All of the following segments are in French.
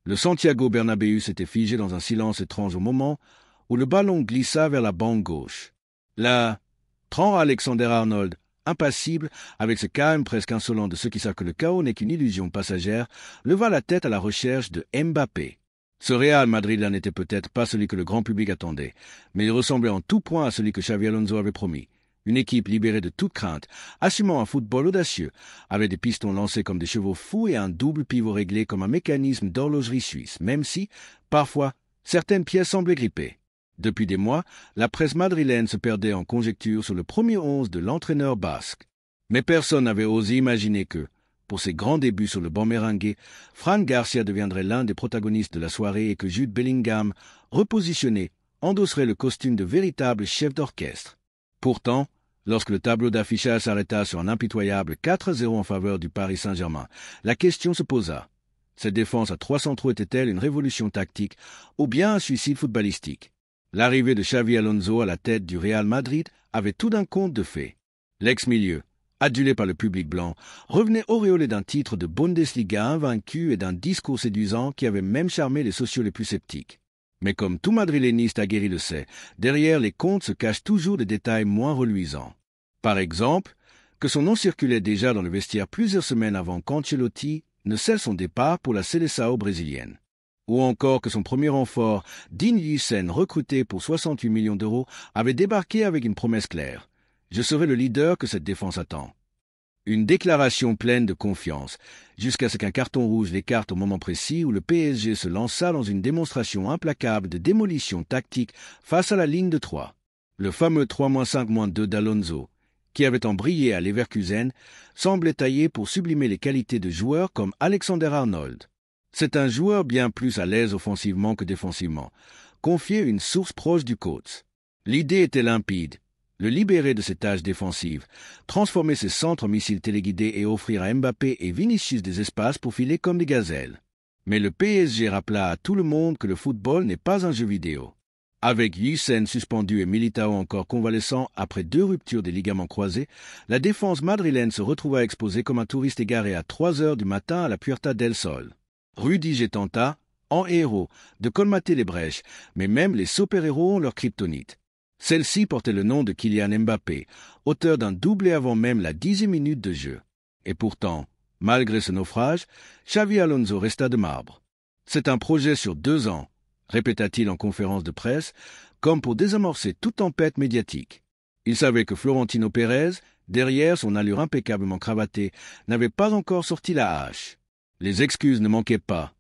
Le Santiago Bernabéu s'était figé dans un silence étrange au moment où le ballon glissa vers la bande gauche. Là, Alexander-Arnold, impassible, avec ce calme presque insolent de ceux qui savent que le chaos n'est qu'une illusion passagère, leva la tête à la recherche de Mbappé. Ce Real Madrid-là n'était peut-être pas celui que le grand public attendait, mais il ressemblait en tout point à celui que Xavi Alonso avait promis. Une équipe libérée de toute crainte, assumant un football audacieux, avec des pistons lancés comme des chevaux fous et un double pivot réglé comme un mécanisme d'horlogerie suisse, même si, parfois, certaines pièces semblaient grippées. Depuis des mois, la presse madrilène se perdait en conjectures sur le premier 11 de l'entraîneur basque. Mais personne n'avait osé imaginer que, pour ses grands débuts sur le banc merengue, Fran Garcia deviendrait l'un des protagonistes de la soirée et que Jude Bellingham, repositionné, endosserait le costume de véritable chef d'orchestre. Pourtant, lorsque le tableau d'affichage s'arrêta sur un impitoyable 4-0 en faveur du Paris Saint-Germain, la question se posa. Cette défense à 3 centraux était-elle une révolution tactique ou bien un suicide footballistique? L'arrivée de Xavi Alonso à la tête du Real Madrid avait tout d'un conte de fées. L'ex-milieu, adulé par le public blanc, revenait auréolé d'un titre de Bundesliga invaincu et d'un discours séduisant qui avait même charmé les sociaux les plus sceptiques. Mais comme tout madrilèniste aguerri le sait, derrière les comptes se cachent toujours des détails moins reluisants. Par exemple, que son nom circulait déjà dans le vestiaire plusieurs semaines avant qu'Ancelotti ne scelle son départ pour la Seleção brésilienne. Ou encore que son premier renfort, Dean Huijsen, recruté pour 68 millions d'euros, avait débarqué avec une promesse claire. Je serai le leader que cette défense attend. Une déclaration pleine de confiance, jusqu'à ce qu'un carton rouge l'écarte au moment précis où le PSG se lança dans une démonstration implacable de démolition tactique face à la ligne de 3. Le fameux 3-5-2 d'Alonso, qui avait embrayé à Leverkusen, semblait taillé pour sublimer les qualités de joueurs comme Alexander-Arnold. C'est un joueur bien plus à l'aise offensivement que défensivement, confiait une source proche du coach. L'idée était limpide, le libérer de ses tâches défensives, transformer ses centres en missiles téléguidés et offrir à Mbappé et Vinicius des espaces pour filer comme des gazelles. Mais le PSG rappela à tout le monde que le football n'est pas un jeu vidéo. Avec Huijsen suspendu et Militao encore convalescent après 2 ruptures des ligaments croisés, la défense madrilène se retrouva exposée comme un touriste égaré à 3 heures du matin à la Puerta del Sol. Rudiger tenta, en héros, de colmater les brèches, mais même les super-héros ont leur kryptonite. Celle-ci portait le nom de Kylian Mbappé, auteur d'un doublé avant même la 10e minute de jeu. Et pourtant, malgré ce naufrage, Xavi Alonso resta de marbre. C'est un projet sur 2 ans, répéta-t-il en conférence de presse, comme pour désamorcer toute tempête médiatique. Il savait que Florentino Pérez, derrière son allure impeccablement cravatée, n'avait pas encore sorti la hache. Les excuses ne manquaient pas.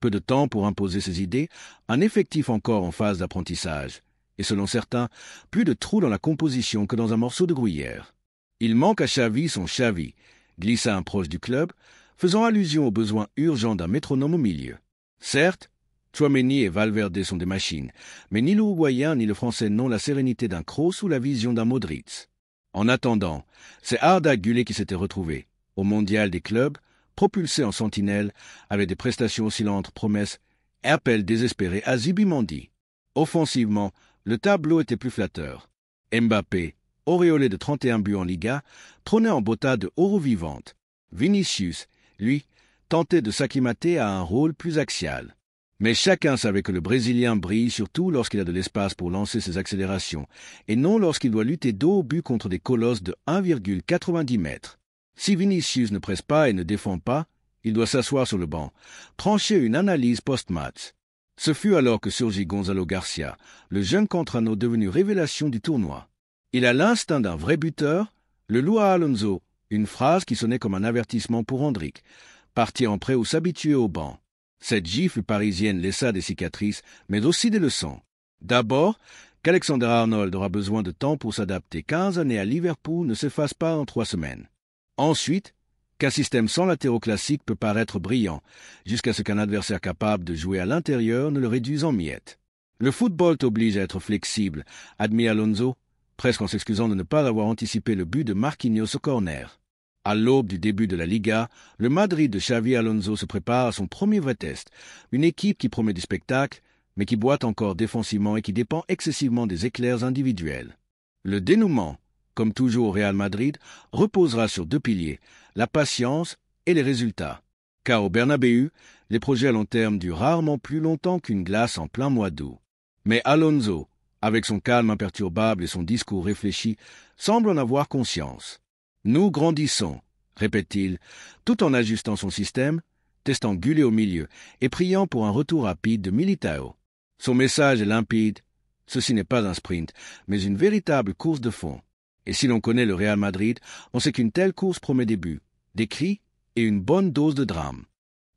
Peu de temps pour imposer ses idées, un effectif encore en phase d'apprentissage. Et selon certains, plus de trous dans la composition que dans un morceau de gruyère. Il manque à Xavi son Xavi, glissa un proche du club, faisant allusion aux besoins urgents d'un métronome au milieu. Certes, Tchouaméni et Valverde sont des machines, mais ni l'Uruguayen ni le Français n'ont la sérénité d'un Kroos ou la vision d'un Modric. En attendant, c'est Arda Güler qui s'était retrouvé, au mondial des clubs, propulsé en sentinelle, avec des prestations oscillant entre promesses et appels désespérés à Zubimendi. Offensivement, le tableau était plus flatteur. Mbappé, auréolé de 31 buts en Liga, trônait en bottade de oro vivante. Vinicius, lui, tentait de s'acclimater à un rôle plus axial. Mais chacun savait que le Brésilien brille surtout lorsqu'il a de l'espace pour lancer ses accélérations, et non lorsqu'il doit lutter dos au but contre des colosses de 1,90 mètres. Si Vinicius ne presse pas et ne défend pas, il doit s'asseoir sur le banc, trancher une analyse post-match. Ce fut alors que surgit Gonzalo Garcia, le jeune Cantrano devenu révélation du tournoi. Il a l'instinct d'un vrai buteur, le loua à Alonso, une phrase qui sonnait comme un avertissement pour Endrick, partir en prêt ou s'habituer au banc. Cette gifle parisienne laissa des cicatrices, mais aussi des leçons. D'abord, qu'Alexander-Arnold aura besoin de temps pour s'adapter. 15 années à Liverpool ne s'effacent pas en 3 semaines. Ensuite, qu'un système sans latéraux classique peut paraître brillant, jusqu'à ce qu'un adversaire capable de jouer à l'intérieur ne le réduise en miettes. Le football t'oblige à être flexible, admit Alonso, presque en s'excusant de ne pas avoir anticipé le but de Marquinhos au corner. À l'aube du début de la Liga, le Madrid de Xavi Alonso se prépare à son premier vrai test, une équipe qui promet du spectacle, mais qui boite encore défensivement et qui dépend excessivement des éclairs individuels. Le dénouement, comme toujours au Real Madrid, reposera sur 2 piliers, la patience et les résultats. Car au Bernabéu, Les projets à long terme durent rarement plus longtemps qu'une glace en plein mois d'août. Mais Alonso, avec son calme imperturbable et son discours réfléchi, semble en avoir conscience. « Nous grandissons », répète-t-il, tout en ajustant son système, testant Gullit au milieu et priant pour un retour rapide de Militao. Son message est limpide. Ceci n'est pas un sprint, mais une véritable course de fond. Et si l'on connaît le Real Madrid, on sait qu'une telle course promet des buts, des cris et une bonne dose de drame.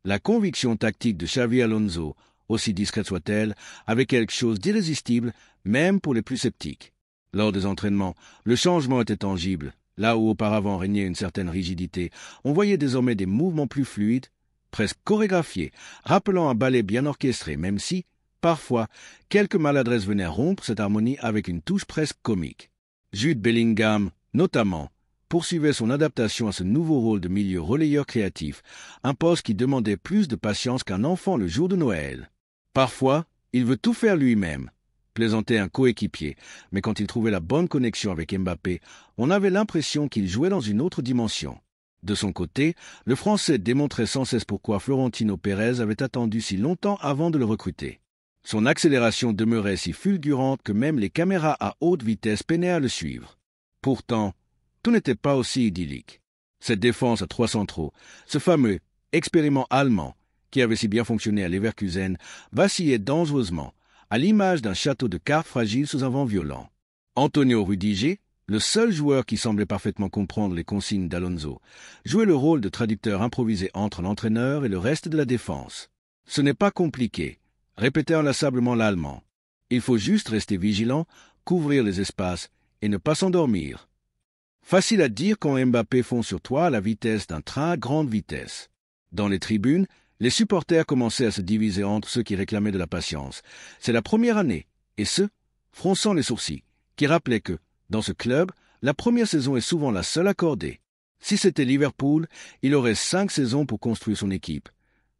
La conviction tactique de Xavi Alonso, aussi discrète soit-elle, avait quelque chose d'irrésistible, même pour les plus sceptiques. Lors des entraînements, le changement était tangible. Là où auparavant régnait une certaine rigidité, on voyait désormais des mouvements plus fluides, presque chorégraphiés, rappelant un ballet bien orchestré, même si, parfois, quelques maladresses venaient rompre cette harmonie avec une touche presque comique. Jude Bellingham, notamment, poursuivait son adaptation à ce nouveau rôle de milieu relayeur créatif, un poste qui demandait plus de patience qu'un enfant le jour de Noël. Parfois, il veut tout faire lui-même, plaisantait un coéquipier, mais quand il trouvait la bonne connexion avec Mbappé, on avait l'impression qu'il jouait dans une autre dimension. De son côté, le Français démontrait sans cesse pourquoi Florentino Pérez avait attendu si longtemps avant de le recruter. Son accélération demeurait si fulgurante que même les caméras à haute vitesse peinaient à le suivre. Pourtant, tout n'était pas aussi idyllique. Cette défense à 3 centraux, ce fameux expériment allemand, qui avait si bien fonctionné à Leverkusen, vacillait dangereusement, à l'image d'un château de cartes fragile sous un vent violent. Antonio Rudiger, le seul joueur qui semblait parfaitement comprendre les consignes d'Alonso, jouait le rôle de traducteur improvisé entre l'entraîneur et le reste de la défense. « Ce n'est pas compliqué », répétait inlassablement l'Allemand. « Il faut juste rester vigilant, couvrir les espaces et ne pas s'endormir. » Facile à dire quand Mbappé fond sur toi à la vitesse d'un train à grande vitesse. Dans les tribunes, les supporters commençaient à se diviser entre ceux qui réclamaient de la patience. C'est la première année, et ceux, fronçant les sourcils, qui rappelaient que, dans ce club, la première saison est souvent la seule accordée. Si c'était Liverpool, il aurait 5 saisons pour construire son équipe,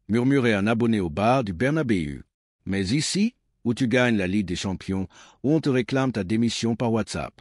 murmurait un abonné au bar du Bernabéu. Mais ici, où tu gagnes la Ligue des Champions, où on te réclame ta démission par WhatsApp.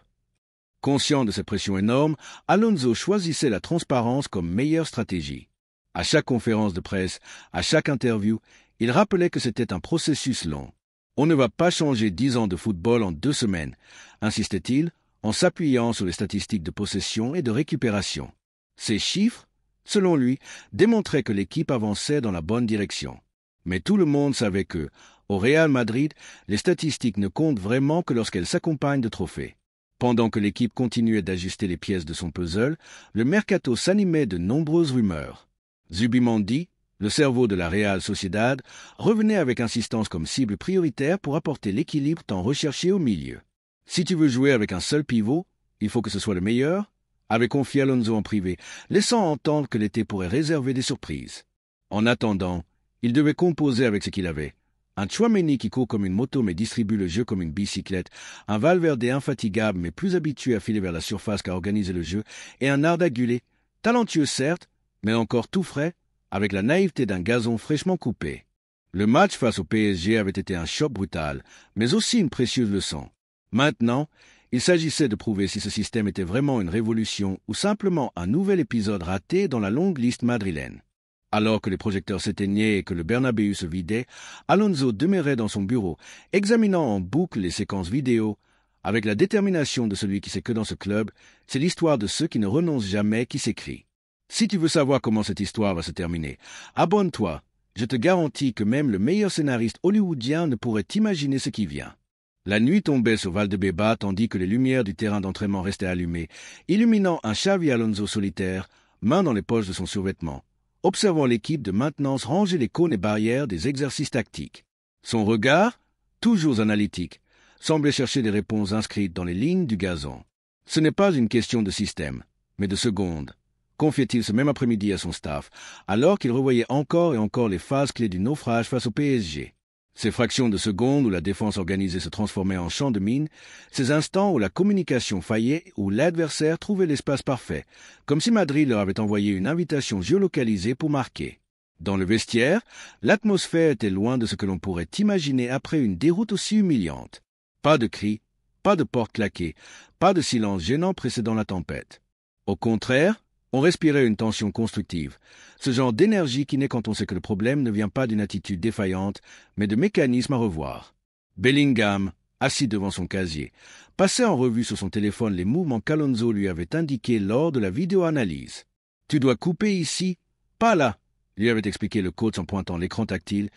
Conscient de ces pressions énormes, Alonso choisissait la transparence comme meilleure stratégie. À chaque conférence de presse, à chaque interview, il rappelait que c'était un processus long. On ne va pas changer 10 ans de football en 2 semaines, insistait-il, en s'appuyant sur les statistiques de possession et de récupération. Ces chiffres, selon lui, démontraient que l'équipe avançait dans la bonne direction. Mais tout le monde savait que, au Real Madrid, les statistiques ne comptent vraiment que lorsqu'elles s'accompagnent de trophées. Pendant que l'équipe continuait d'ajuster les pièces de son puzzle, le mercato s'animait de nombreuses rumeurs. Zubimendi, le cerveau de la Real Sociedad, revenait avec insistance comme cible prioritaire pour apporter l'équilibre tant recherché au milieu. « Si tu veux jouer avec un seul pivot, il faut que ce soit le meilleur », avait confié Alonso en privé, laissant entendre que l'été pourrait réserver des surprises. En attendant, il devait composer avec ce qu'il avait. Un Tchouaméni qui court comme une moto mais distribue le jeu comme une bicyclette, un Valverde infatigable mais plus habitué à filer vers la surface qu'à organiser le jeu, et un Arda Güler, talentueux certes, mais encore tout frais, avec la naïveté d'un gazon fraîchement coupé. Le match face au PSG avait été un choc brutal, mais aussi une précieuse leçon. Maintenant, il s'agissait de prouver si ce système était vraiment une révolution ou simplement un nouvel épisode raté dans la longue liste madrilène. Alors que les projecteurs s'éteignaient et que le Bernabéu se vidait, Alonso demeurait dans son bureau, examinant en boucle les séquences vidéo. Avec la détermination de celui qui sait que dans ce club, c'est l'histoire de ceux qui ne renoncent jamais qui s'écrit. Si tu veux savoir comment cette histoire va se terminer, abonne-toi. Je te garantis que même le meilleur scénariste hollywoodien ne pourrait imaginer ce qui vient. La nuit tombait sur Valdebebas tandis que les lumières du terrain d'entraînement restaient allumées, illuminant un Xavi Alonso solitaire, main dans les poches de son survêtement, observant l'équipe de maintenance ranger les cônes et barrières des exercices tactiques. Son regard, toujours analytique, semblait chercher des réponses inscrites dans les lignes du gazon. Ce n'est pas une question de système, mais de secondes, confiait-il ce même après-midi à son staff, alors qu'il revoyait encore et encore les phases clés du naufrage face au PSG. Ces fractions de secondes où la défense organisée se transformait en champ de mine, ces instants où la communication faillait, où l'adversaire trouvait l'espace parfait, comme si Madrid leur avait envoyé une invitation géolocalisée pour marquer. Dans le vestiaire, l'atmosphère était loin de ce que l'on pourrait imaginer après une déroute aussi humiliante. Pas de cris, pas de portes claquées, pas de silence gênant précédant la tempête. Au contraire, On respirait une tension constructive, ce genre d'énergie qui naît quand on sait que le problème ne vient pas d'une attitude défaillante, mais de mécanismes à revoir. Bellingham, assis devant son casier, passait en revue sur son téléphone les mouvements qu'Alonso lui avait indiqués lors de la vidéo-analyse. « Tu dois couper ici, pas là », lui avait expliqué le coach en pointant l'écran tactile,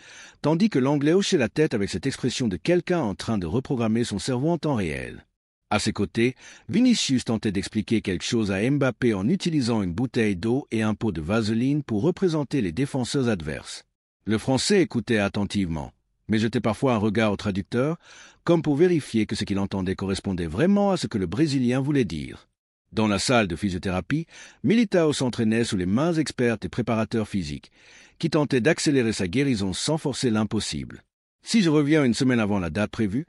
tandis que l'Anglais hochait la tête avec cette expression de quelqu'un en train de reprogrammer son cerveau en temps réel. À ses côtés, Vinicius tentait d'expliquer quelque chose à Mbappé en utilisant une bouteille d'eau et un pot de vaseline pour représenter les défenseurs adverses. Le Français écoutait attentivement, mais jetait parfois un regard au traducteur, comme pour vérifier que ce qu'il entendait correspondait vraiment à ce que le Brésilien voulait dire. Dans la salle de physiothérapie, Militao s'entraînait sous les mains expertes et préparateurs physiques, qui tentaient d'accélérer sa guérison sans forcer l'impossible. « Si je reviens une semaine avant la date prévue,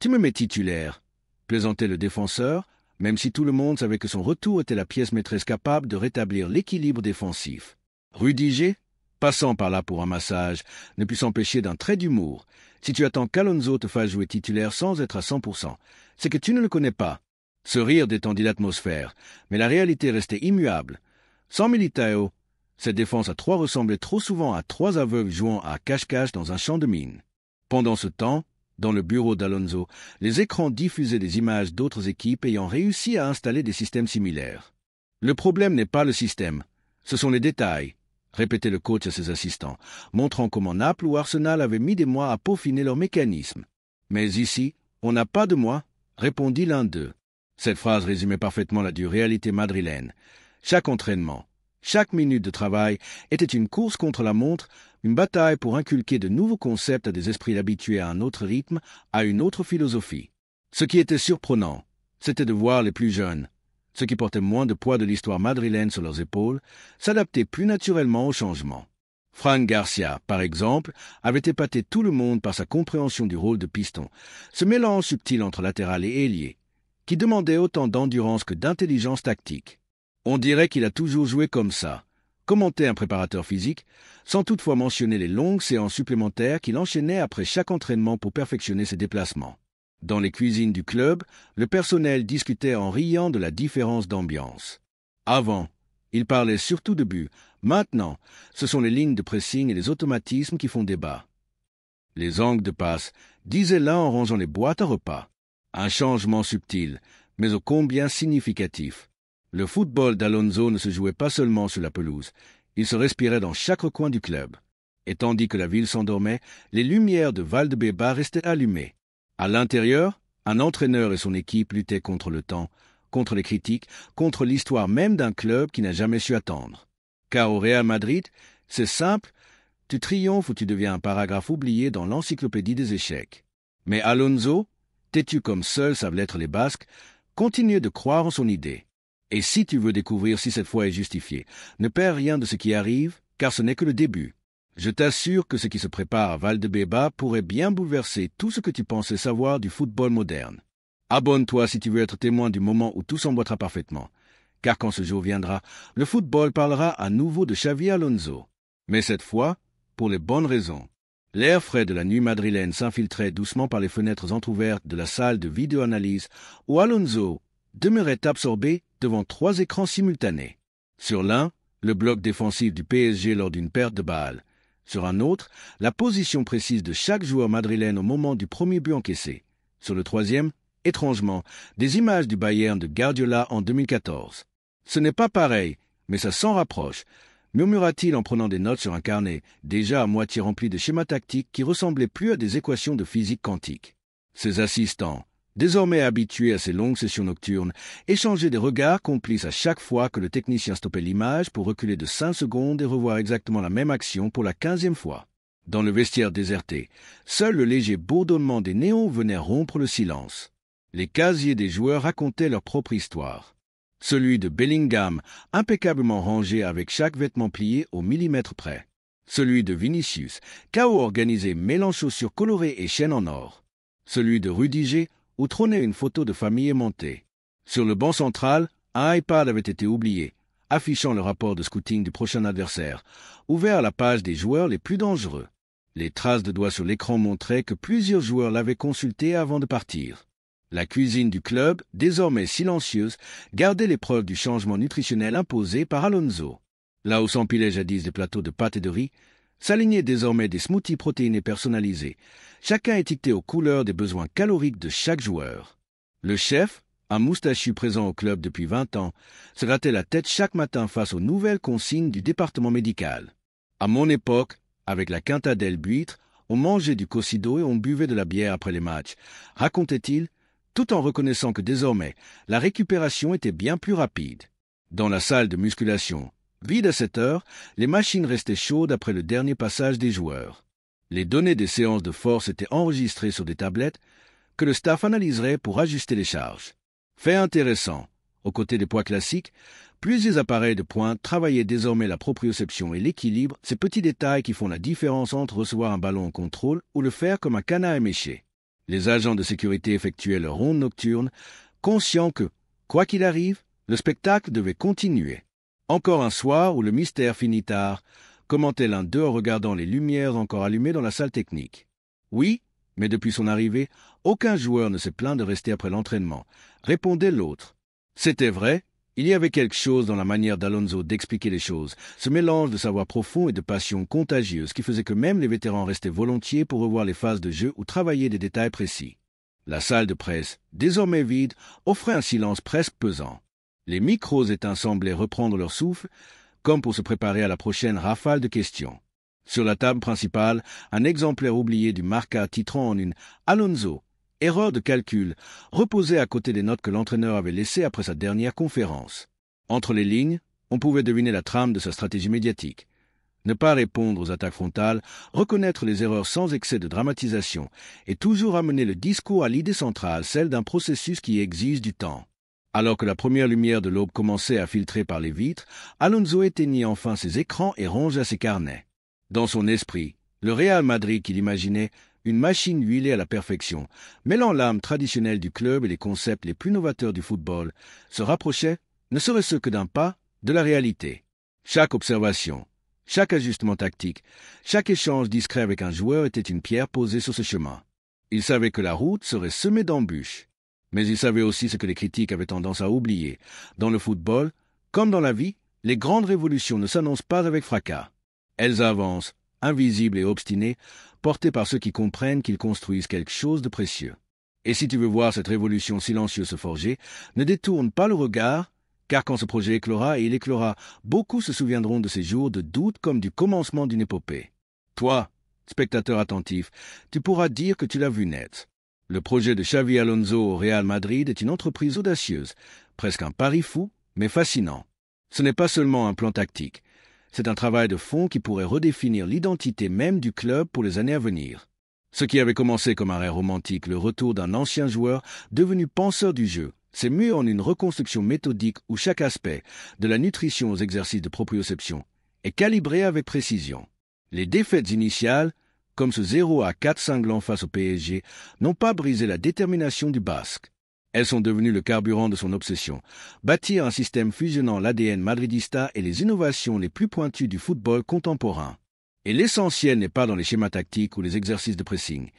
tu me mets titulaire », plaisantait le défenseur, même si tout le monde savait que son retour était la pièce maîtresse capable de rétablir l'équilibre défensif. Rudiger, passant par là pour un massage, ne put s'empêcher d'un trait d'humour. Si tu attends qu'Alonso te fasse jouer titulaire sans être à 100%, c'est que tu ne le connais pas. Ce rire détendit l'atmosphère, mais la réalité restait immuable. Sans Militao, cette défense à 3 ressemblait trop souvent à 3 aveugles jouant à cache-cache dans un champ de mines. Pendant ce temps, dans le bureau d'Alonso, les écrans diffusaient des images d'autres équipes ayant réussi à installer des systèmes similaires. « Le problème n'est pas le système, ce sont les détails », répétait le coach à ses assistants, montrant comment Naples ou Arsenal avaient mis des mois à peaufiner leur mécanisme. « Mais ici, on n'a pas de mois », répondit l'un d'eux. Cette phrase résumait parfaitement la dure réalité madrilène. Chaque entraînement, chaque minute de travail était une course contre la montre, une bataille pour inculquer de nouveaux concepts à des esprits habitués à un autre rythme, à une autre philosophie. Ce qui était surprenant, c'était de voir les plus jeunes, ceux qui portaient moins de poids de l'histoire madrilène sur leurs épaules, s'adapter plus naturellement au changement. Fran Garcia, par exemple, avait épaté tout le monde par sa compréhension du rôle de piston, ce mélange subtil entre latéral et ailier, qui demandait autant d'endurance que d'intelligence tactique. On dirait qu'il a toujours joué comme ça, commentait un préparateur physique, sans toutefois mentionner les longues séances supplémentaires qu'il enchaînait après chaque entraînement pour perfectionner ses déplacements. Dans les cuisines du club, le personnel discutait en riant de la différence d'ambiance. Avant, il parlait surtout de but. Maintenant, ce sont les lignes de pressing et les automatismes qui font débat. Les angles de passe, disait l'un en rangeant les boîtes à repas. Un changement subtil, mais ô combien significatif. Le football d'Alonso ne se jouait pas seulement sur la pelouse, il se respirait dans chaque recoin du club. Et tandis que la ville s'endormait, les lumières de Valdebebas restaient allumées. À l'intérieur, un entraîneur et son équipe luttaient contre le temps, contre les critiques, contre l'histoire même d'un club qui n'a jamais su attendre. Car au Real Madrid, c'est simple, tu triomphes ou tu deviens un paragraphe oublié dans l'encyclopédie des échecs. Mais Alonso, têtu comme seuls savent l'être les Basques, continuait de croire en son idée. Et si tu veux découvrir si cette foi est justifiée, ne perds rien de ce qui arrive, car ce n'est que le début. Je t'assure que ce qui se prépare à Valdebebas pourrait bien bouleverser tout ce que tu pensais savoir du football moderne. Abonne-toi si tu veux être témoin du moment où tout s'emboîtera parfaitement, car quand ce jour viendra, le football parlera à nouveau de Xavi Alonso. Mais cette fois, pour les bonnes raisons. L'air frais de la nuit madrilène s'infiltrait doucement par les fenêtres entr'ouvertes de la salle de vidéo-analyse où Alonso demeurait absorbé devant 3 écrans simultanés. Sur l'un, le bloc défensif du PSG lors d'une perte de balle. Sur un autre, la position précise de chaque joueur madrilène au moment du premier but encaissé. Sur le troisième, étrangement, des images du Bayern de Guardiola en 2014. Ce n'est pas pareil, mais ça s'en rapproche, murmura-t-il en prenant des notes sur un carnet, déjà à moitié rempli de schémas tactiques qui ressemblaient plus à des équations de physique quantique. Ses assistants, désormais habitués à ces longues sessions nocturnes, échangeaient des regards complices à chaque fois que le technicien stoppait l'image pour reculer de 5 secondes et revoir exactement la même action pour la 15e fois. Dans le vestiaire déserté, seul le léger bourdonnement des néons venait rompre le silence. Les casiers des joueurs racontaient leur propre histoire. Celui de Bellingham, impeccablement rangé avec chaque vêtement plié au millimètre près. Celui de Vinicius, chaos organisé mêlant chaussures colorées et chaînes en or. Celui de Rudiger, où trônait une photo de famille aimantée. Sur le banc central, un iPad avait été oublié, affichant le rapport de scouting du prochain adversaire, ouvert à la page des joueurs les plus dangereux. Les traces de doigts sur l'écran montraient que plusieurs joueurs l'avaient consulté avant de partir. La cuisine du club, désormais silencieuse, gardait les preuves du changement nutritionnel imposé par Alonso. Là où s'empilaient jadis des plateaux de pâtes et de riz, s'alignaient désormais des smoothies protéinés personnalisés, chacun étiqueté aux couleurs des besoins caloriques de chaque joueur. Le chef, un moustachu présent au club depuis 20 ans, se grattait la tête chaque matin face aux nouvelles consignes du département médical. À mon époque, avec la quintadelle buitre, on mangeait du cocido et on buvait de la bière après les matchs, racontait-il, tout en reconnaissant que désormais, la récupération était bien plus rapide. Dans la salle de musculation, vide à 7 heures, les machines restaient chaudes après le dernier passage des joueurs. Les données des séances de force étaient enregistrées sur des tablettes que le staff analyserait pour ajuster les charges. Fait intéressant, aux côtés des poids classiques, plusieurs appareils de pointe travaillaient désormais la proprioception et l'équilibre, ces petits détails qui font la différence entre recevoir un ballon au contrôle ou le faire comme un canard éméché. Les agents de sécurité effectuaient leur ronde nocturne, conscients que, quoi qu'il arrive, le spectacle devait continuer. Encore un soir où le mystère finit tard, commentait l'un d'eux en regardant les lumières encore allumées dans la salle technique. Oui, mais depuis son arrivée, aucun joueur ne s'est plaint de rester après l'entraînement, répondait l'autre. C'était vrai, il y avait quelque chose dans la manière d'Alonso d'expliquer les choses, ce mélange de savoir profond et de passion contagieuse qui faisait que même les vétérans restaient volontiers pour revoir les phases de jeu ou travailler des détails précis. La salle de presse, désormais vide, offrait un silence presque pesant. Les micros éteints semblaient reprendre leur souffle, comme pour se préparer à la prochaine rafale de questions. Sur la table principale, un exemplaire oublié du marca titrant en une « Alonso ». Erreur de calcul, reposait à côté des notes que l'entraîneur avait laissées après sa dernière conférence. Entre les lignes, on pouvait deviner la trame de sa stratégie médiatique. Ne pas répondre aux attaques frontales, reconnaître les erreurs sans excès de dramatisation, et toujours amener le discours à l'idée centrale, celle d'un processus qui exige du temps. Alors que la première lumière de l'aube commençait à filtrer par les vitres, Alonso éteignit enfin ses écrans et rongea ses carnets. Dans son esprit, le Real Madrid qu'il imaginait, une machine huilée à la perfection, mêlant l'âme traditionnelle du club et les concepts les plus novateurs du football, se rapprochait, ne serait-ce que d'un pas, de la réalité. Chaque observation, chaque ajustement tactique, chaque échange discret avec un joueur était une pierre posée sur ce chemin. Il savait que la route serait semée d'embûches. Mais il savait aussi ce que les critiques avaient tendance à oublier. Dans le football, comme dans la vie, les grandes révolutions ne s'annoncent pas avec fracas. Elles avancent, invisibles et obstinées, portées par ceux qui comprennent qu'ils construisent quelque chose de précieux. Et si tu veux voir cette révolution silencieuse se forger, ne détourne pas le regard, car quand ce projet éclora, et il éclora, beaucoup se souviendront de ces jours de doute comme du commencement d'une épopée. Toi, spectateur attentif, tu pourras dire que tu l'as vu naître. Le projet de Xavi Alonso au Real Madrid est une entreprise audacieuse, presque un pari fou, mais fascinant. Ce n'est pas seulement un plan tactique, c'est un travail de fond qui pourrait redéfinir l'identité même du club pour les années à venir. Ce qui avait commencé comme un rêve romantique, le retour d'un ancien joueur devenu penseur du jeu, s'est mué en une reconstruction méthodique où chaque aspect, de la nutrition aux exercices de proprioception, est calibré avec précision. Les défaites initiales, comme ce 0-4 cinglant face au PSG, n'ont pas brisé la détermination du Basque. Elles sont devenues le carburant de son obsession, bâtir un système fusionnant l'ADN madridista et les innovations les plus pointues du football contemporain. Et l'essentiel n'est pas dans les schémas tactiques ou les exercices de pressing.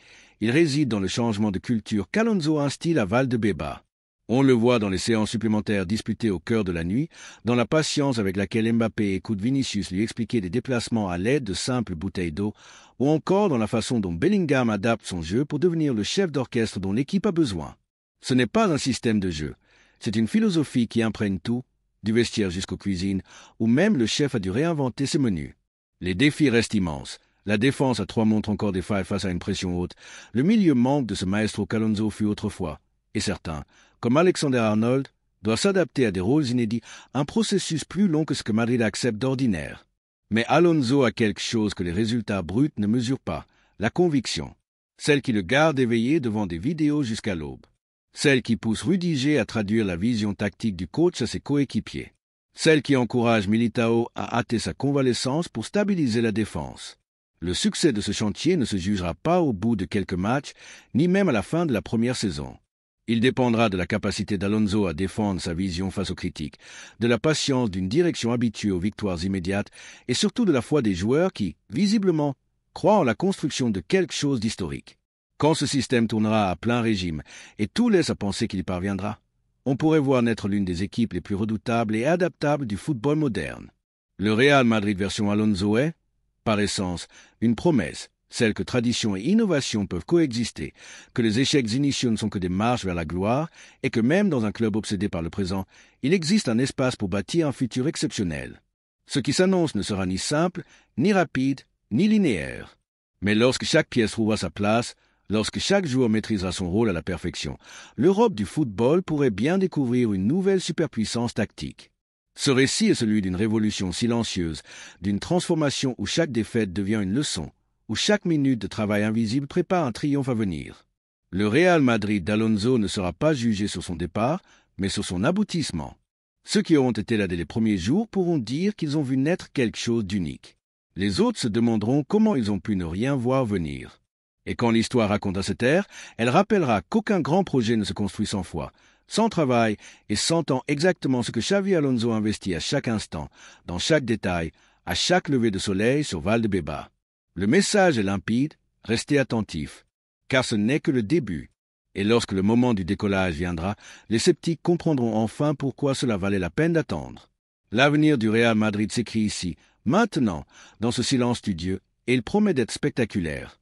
Il réside dans le changement de culture qu'Alonso instille à Valdebeba. On le voit dans les séances supplémentaires disputées au cœur de la nuit, dans la patience avec laquelle Mbappé écoute Vinicius lui expliquer des déplacements à l'aide de simples bouteilles d'eau, ou encore dans la façon dont Bellingham adapte son jeu pour devenir le chef d'orchestre dont l'équipe a besoin. Ce n'est pas un système de jeu, c'est une philosophie qui imprègne tout, du vestiaire jusqu'aux cuisines, où même le chef a dû réinventer ses menus. Les défis restent immenses. La défense à 3 montre encore des failles face à une pression haute. Le milieu manque de ce maestro qu'Alonso fut autrefois. Et certains, comme Alexander-Arnold, doivent s'adapter à des rôles inédits, un processus plus long que ce que Madrid accepte d'ordinaire. Mais Alonso a quelque chose que les résultats bruts ne mesurent pas, la conviction. Celle qui le garde éveillé devant des vidéos jusqu'à l'aube. Celle qui pousse Rudiger à traduire la vision tactique du coach à ses coéquipiers. Celle qui encourage Militao à hâter sa convalescence pour stabiliser la défense. Le succès de ce chantier ne se jugera pas au bout de quelques matchs, ni même à la fin de la première saison. Il dépendra de la capacité d'Alonso à défendre sa vision face aux critiques, de la patience d'une direction habituée aux victoires immédiates et surtout de la foi des joueurs qui, visiblement, croient en la construction de quelque chose d'historique. Quand ce système tournera à plein régime, et tout laisse à penser qu'il y parviendra, on pourrait voir naître l'une des équipes les plus redoutables et adaptables du football moderne. Le Real Madrid version Alonso est, par essence, une promesse, celle que tradition et innovation peuvent coexister, que les échecs initiaux ne sont que des marches vers la gloire, et que même dans un club obsédé par le présent, il existe un espace pour bâtir un futur exceptionnel. Ce qui s'annonce ne sera ni simple, ni rapide, ni linéaire. Mais lorsque chaque pièce trouvera sa place, lorsque chaque joueur maîtrisera son rôle à la perfection, l'Europe du football pourrait bien découvrir une nouvelle superpuissance tactique. Ce récit est celui d'une révolution silencieuse, d'une transformation où chaque défaite devient une leçon, où chaque minute de travail invisible prépare un triomphe à venir. Le Real Madrid d'Alonso ne sera pas jugé sur son départ, mais sur son aboutissement. Ceux qui auront été là dès les premiers jours pourront dire qu'ils ont vu naître quelque chose d'unique. Les autres se demanderont comment ils ont pu ne rien voir venir. Et quand l'histoire racontera cette ère, elle rappellera qu'aucun grand projet ne se construit sans foi, sans travail et sentant exactement ce que Xavi Alonso investit à chaque instant, dans chaque détail, à chaque lever de soleil sur Valdebeba. Le message est limpide, restez attentifs, car ce n'est que le début. Et lorsque le moment du décollage viendra, les sceptiques comprendront enfin pourquoi cela valait la peine d'attendre. L'avenir du Real Madrid s'écrit ici, maintenant, dans ce silence studieux, et il promet d'être spectaculaire.